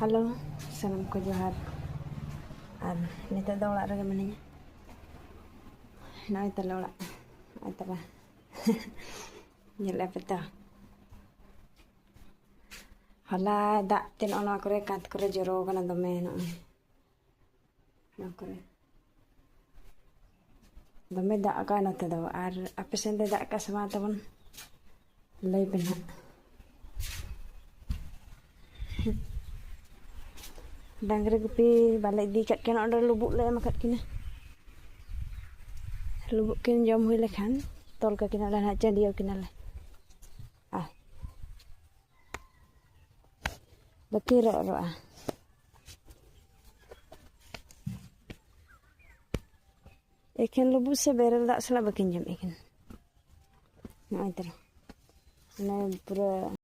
Halo, salam ko johar. Nito daw wala rin man niya. No, ito wala. Ito ba? Nyala pa ito. Hala, tinoon ako rin. Kat ko rin juro ka na dumi. Ako rin. Dumi da ka na ito daw. Apisende da ka sa mga tabon. Lay pa na. Dangre gupi balai dikat kena order lubuk le makat kina. Lubuk kin jom hui lekhan tol ka kina lan haja dia kina le. Baki ro Ekin lubuk se berel dak sela bakin jam ekin. Nah itu. Nah pura